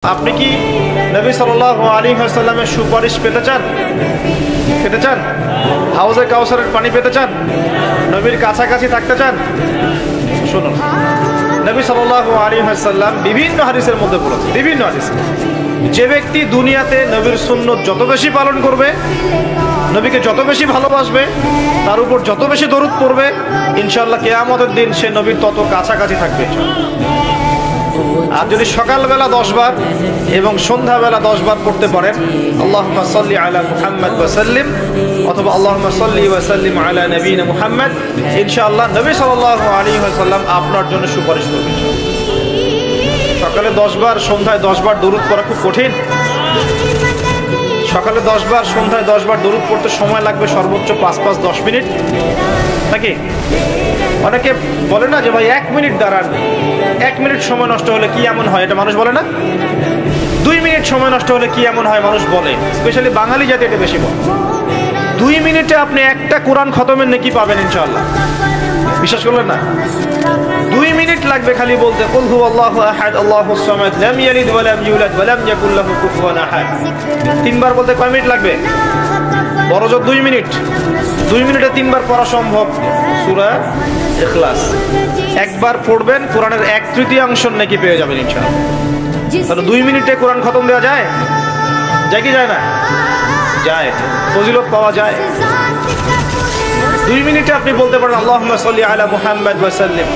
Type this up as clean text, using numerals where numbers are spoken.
আপনি কি নবী সাল্লাল্লাহু আলাইহি ওয়াসাল্লামের সুপারিশ পেতে চান? হাউজে কাউসারের পানি পেতে চান? নবীর কাছাকাছি থাকতে চান? শুনুন, নবী সাল্লাল্লাহু আলাইহি ওয়াসাল্লাম বিভিন্ন হাদিসের মধ্যে বলেছেন, বিভিন্ন হাদিসে, যে ব্যক্তি দুনিয়াতে নবীর সুন্নত যত বেশি পালন করবে, নবীকে যত বেশি ভালোবাসবে, তার উপর যত বেশি দরুদ পড়বে, ইনশাআল্লাহ কিয়ামতের দিন সে নবীর তত কাছাকাছি থাকবে। আর যদি সকালবেলা 10 বার এবং সন্ধ্যাবেলা 10 বার পড়তে পারেন, আল্লাহুম্মা সাল্লি আলা মুহাম্মাদ ওয়া সাল্লিম, অথবা আল্লাহুম্মা সাল্লি ওয়া সাল্লিম আলা নবিয়িনা মুহাম্মাদ, ইনশাআল্লাহ নবী সাল্লাল্লাহু আলাইহি ওয়াসাল্লাম আপনার জন্য সুপারিশ করবেন। সকালে 10 বার, সন্ধ্যায় 10 বার দরুদ পড়া খুব কঠিন। সকালে 10 বার, সন্ধ্যায় 10 বার দরুদ পড়তে সময় লাগবে সর্বোচ্চ 5-10 মিনিট, নাকি? অনেকে বলে না যে ভাই 1 মিনিট দাঁড়ান, 1 মিনিট সময় নষ্ট হলে কি এমন হয়, এটা মানুষ বলে না? 2 মিনিট সময় নষ্ট হলে কি এমন হয় মানুষ বলে, স্পেশালি বাঙালি জাতি এটা বেশি বলে। 2 মিনিটে আপনি একটা কোরআন খতমের নেকি পাবেন ইনশাআল্লাহ, বিশ্বাস করলেন না? 2 মিনিট লাগবে খালি বলতে, কুল হুয়াল্লাহু আহাদ আল্লাহুস সামাদ লাম ইয়ালিদ ওয়া লাম ইউলাদ ওয়া লাম ইয়াকুল লাহু কুফুয়ান আহাদ। 3 বার বলতে কয় মিনিট লাগবে? বড়জোর 2 মিনিট। 2 মিনিটে 3 বার পড়া সম্ভব সূরা ইখলাস। একবার পড়বেন, কোরআনের 1/3 নেকি পেয়ে যাবেন ইনশাআল্লাহ। তাহলে 2 মিনিটে কোরআন খতম দেওয়া যায়? যায় কি যায় না? যায়, ফজিলত পাওয়া যায়। 2 মিনিটে আপনি বলতে পারেন আল্লাহুম্মা সাল্লি আলা মুহাম্মাদ ওয়া সাল্লিম।